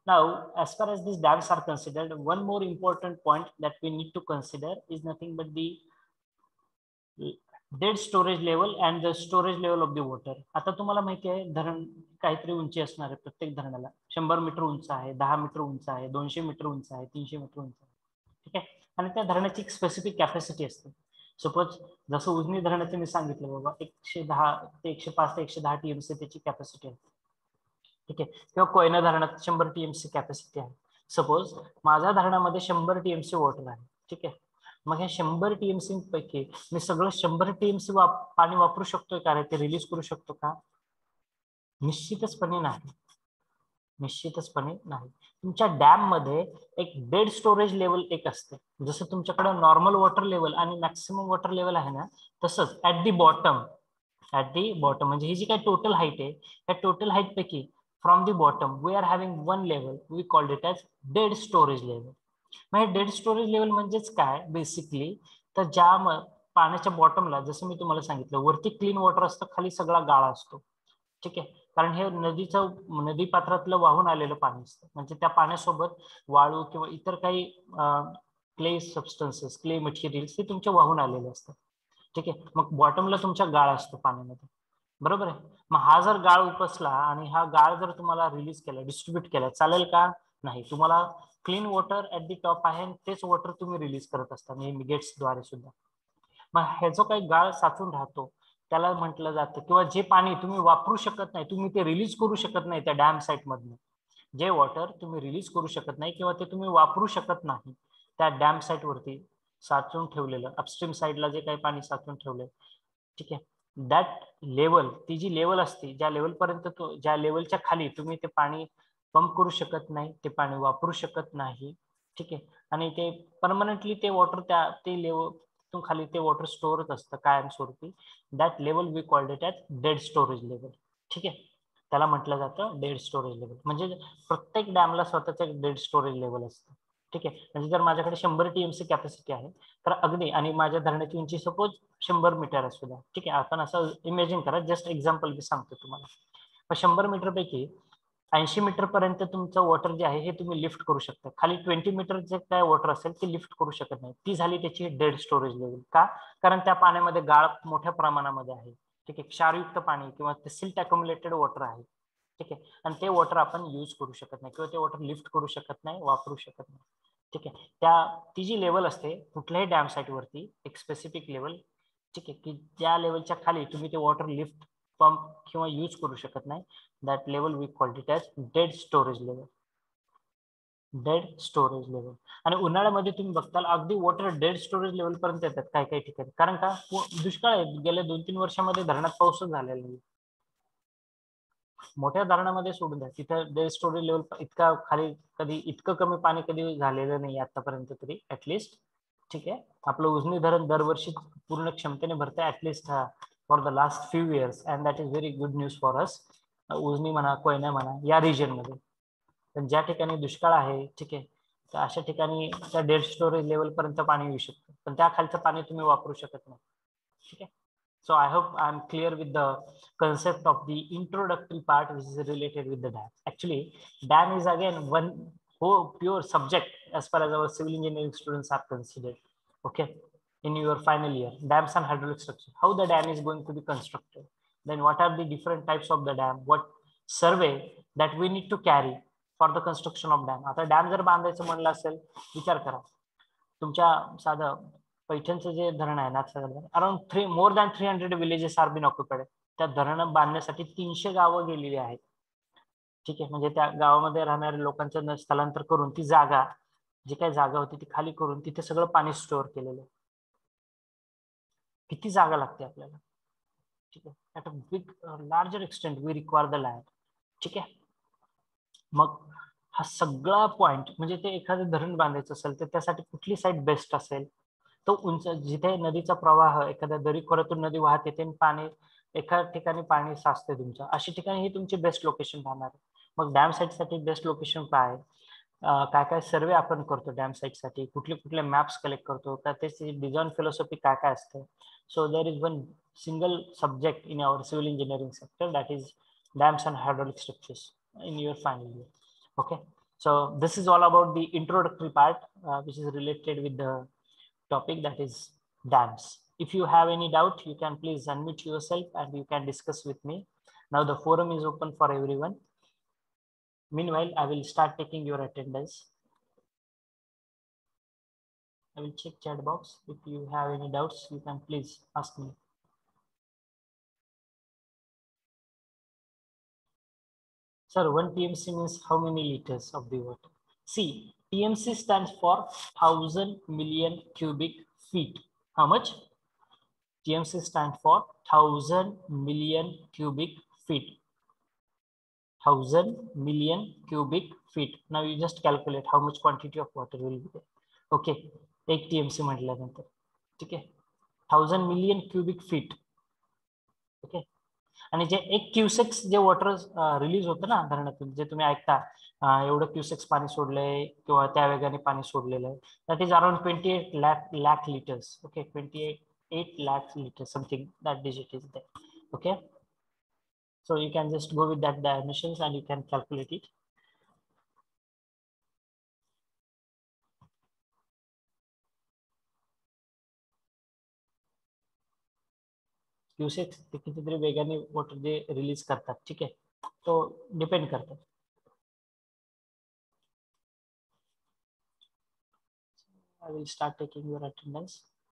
Now, as far as these dams are considered, one more important point that we need to consider is nothing but the dead storage level and the storage level of the water. आता तुम्हाला माहिती आहे धरण काहीतरी उंची असणार आहे, प्रत्येक धरणाला 100 मीटर उंच आहे, 10 मीटर उंच आहे, 200 मीटर उंच आहे, 300 मीटर उंच आहे. ठीक आहे. आणि त्या धरणाची एक स्पेसिफिक कॅपॅसिटी असते. सपोज जसं उजनी धरणाचं मी सांगितलं बाबा 110 ते 105 ते 110 टीएमसी त्याची कॅपॅसिटी आहे. ठीक आहे. किंवा कोयना धरणात 100 टीएमसी कॅपॅसिटी आहे. सपोज माझ्या धरणामध्ये 100 टीएमसी वॉटर आहे. ठीक आहे. मग हे 100 टीएमसी पैकी मी सगळं 100 टीएमसी पाणी वापरू शकतोय का रे, ते रिलीज करू शकतो का? निश्चितचपणे नाही. निश्चितचपणे नाही. तुमच्या डॅम मध्ये एक डेड स्टोरेज लेवल एक असते. जसं तुमच्याकडे नॉर्मल वॉटर लेवल आणि मॅक्सिमम वॉटर लेवल आहे ना, तसंच ऍट दी बॉटम म्हणजे ही जी काही टोटल हाईट आहे, त्या टोटल हाईट पैकी from the bottom we are having one level, we called it as dead storage level. मग डेड स्टोरेज लेवल म्हणजेच काय बेसिकली, तर ज्या पाण्याच्या बॉटमला जसं मी तुम्हाला सांगितलं वरती क्लीन वॉटर असतं, खाली सगळा गाळा असतो. ठीक आहे. कारण हे नदी पात्रातलं वाहून आलेलं पाणी असतं. म्हणजे त्या पाण्यासोबत वाळू किंवा इतर काही क्ले सबस्टन्सेस, क्ले मटेरियल्स हे तुमच्या वाहून आलेले असतात. ठीक आहे. मग बॉटमला तुमच्या गाळ असतो पाण्यामध्ये, बरोबर आहे. मग हा जर गाळ उपसला आणि हा गाळ जर तुम्हाला रिलीज केला, डिस्ट्रीब्यूट केला, चालेल का? नाही. तुम्हाला clean water at the top आहे, तेच वॉटर तुम्ही रिलीज करत असता नेहमी गेट्सद्वारे सुद्धा. मग हे जो काही गाळ साचून राहतो त्याला म्हटलं जातं, किंवा जे पाणी तुम्ही वापरू शकत नाही, तुम्ही ते रिलीज करू शकत नाही त्या डॅम साईट मधनं, जे वॉटर तुम्ही रिलीज करू शकत नाही किंवा ते तुम्ही वापरू शकत नाही, त्या डॅम साईट वरती साचून ठेवलेलं अपस्ट्रीम साईडला जे काही पाणी साचून ठेवलंय, ठीक आहे, दॅट लेवल, ती जी लेवल असते, ज्या लेवलपर्यंत ज्या लेवलच्या खाली तुम्ही ते पाणी पंप करू शकत नाही, ते पाणी वापरू शकत नाही. ठीक आहे. आणि ते परमनंटली ते वॉटर ते लेवल खाली ते वॉटर स्टोअरच असतं कायमस्वरूपी. That level we called it as dead storage level. ठीक आहे. त्याला म्हटलं जातं डेड स्टोरेज लेवल. म्हणजे प्रत्येक डॅमला स्वतःचं एक डेड स्टोरेज लेवल असतं. ठीक आहे. म्हणजे जर माझ्याकडे 100 TMC कॅपॅसिटी आहे तर अगदी, आणि माझ्या धरणाची उंची सपोज 100 मीटर असू द्या. ठीक आहे. आपण असं इमॅजिन करा, जस्ट एक्झाम्पल मी सांगतो तुम्हाला. 100 मीटर पैकी 80 मीटर पर्यंत तुमचं वॉटर जे आहे हे तुम्ही लिफ्ट करू शकता. खाली 20 मीटर जे काय वॉटर असेल ते लिफ्ट करू शकत नाही. ती झाली त्याची डेड स्टोरेज लेवल. का? कारण त्या पाण्यामध्ये गाळ मोठ्या प्रमाणामध्ये आहे. ठीक आहे. क्षारयुक्त पाणी किंवा ते सिल्ट अक्युमुलेटेड वॉटर आहे. ठीक आहे. आणि ते वॉटर आपण यूज करू शकत नाही किंवा ते वॉटर लिफ्ट करू शकत नाही, वापरू शकत नाही. ठीक आहे. ती जी लेवल असते कुठल्याही डॅम साईट वरती एक स्पेसिफिक लेवल, ठीक आहे, की ज्या लेवलच्या खाली तुम्ही ते वॉटर लिफ्ट, पंप किंवा यूज करू शकत नाही, that level we called it as dead storage level. Dead storage level. आणि उन्हाळ्यामध्ये तुम्ही बघताल अगदी वॉटर डेड स्टोरेज लेवल पर्यंत येतात काही काही ठिकाणी. कारण का? दुष्काळ आहे. गेल्या 2-3 वर्षामध्ये धरणात पाऊसच झालेला नाही. मोठ्या धरणामध्ये सोडून द्या, तिथं डेड स्टोरेज लेवल इतका खाली कधी इतकं कमी पाणी कधी झालेलं नाही आतापर्यंत तरी ऍटलिस्ट. ठीक आहे. आपलं उजनी धरण दरवर्षी पूर्ण क्षमतेने भरते at least for the last few years, and that is very good news for us. Ujani म्हणा, कोयना म्हणा, या रिजन मध्ये. पण ज्या ठिकाणी दुष्काळ आहे, ठीक आहे, तर अशा ठिकाणी त्या डेड स्टोरेज लेवल पर्यंत पाणी येऊ शकतं, पण त्या खालचं पाणी तुम्ही वापरू शकत नाही. ठीक आहे. So I hope I'm clear with the concept of the introductory part, which is related with the dam. Actually, dam is again one whole pure subject as far as our civil engineering students are considered. Okay, in your final year, dams and hydraulic structure, how the dam is going to be constructed, then what are the different types of the dam, what survey that we need to carry for the construction of dam. आता dam जर बांधायचं म्हणलं असेल, विचार करा, तुमच्या साधं पैठणचं जे धरण आहे ना, around more than 300 villages are been occupied. त्या धरण बांधण्यासाठी 300 गावं गेलेली आहेत. ठीक आहे. म्हणजे त्या गावामध्ये राहणाऱ्या लोकांचं स्थलांतर करून ती जागा, जी काही जागा होती ती खाली करून तिथे सगळं पाणी स्टोअर केलेलं. किती जागा लागते आपल्याला. ठीक आहे. At a big larger extent we require the land. ठीक आहे. मग हा सगळा पॉइंट म्हणजे ते एखादं धरण बांधायचं असेल तर त्यासाठी कुठली साईट बेस्ट असेल, तो उंच जिथे नदीचा प्रवाह एखाद्या दरी खोऱ्यातून नदी वाहत येते आणि पाणी एका ठिकाणी पाणी साचते तुमच्या, अशी ठिकाणी ही तुमची बेस्ट लोकेशन राहणार. मग डॅम साईटसाठी बेस्ट लोकेशन काय, काय काय सर्वे आपण करतो डॅम साईटसाठी, कुठले कुठले मॅप्स कलेक्ट करतो, का त्याची डिझाईन फिलॉसॉफी काय काय असते. So there is one single subject in our civil engineering sector, that is dams and hydraulic structures in your final year. Okay, so this is all about the introductory part, which is related with the topic, that is dams. If you have any doubt, you can please unmute yourself and you can discuss with me. Now the forum is open for everyone. Meanwhile, I will start taking your attendance. I will check chat box. If you have any doubts, you can please ask me. Sir, 1 TMC means how many liters of the water? See, TMC stands for 1000 million cubic feet. How much? TMC stands for 1000 million cubic feet. 1000 million cubic feet. Now you just calculate how much quantity of water will be there. Okay, 1 TMC म्हटल्यानंतर. ठीक आहे. 1000 million cubic feet. Okay. आणि जे 1 cusecs जे water release होतं ना धरणातून, जे तुम्ही ऐकता एवढं क्युसेक्स पाणी सोडलंय किंवा त्या वेगाने पाणी सोडलेलं आहे, that is around 28 lakh liters. Okay, 28 lakh liters, something that digit is there. Okay, so you can just go with that dimensions and you can calculate it. Cusecs ते कितीतरी वेगाने वॉटर जे रिलीज करतात. ठीक आहे, तो डिपेंड करतात. I will start taking your attendance.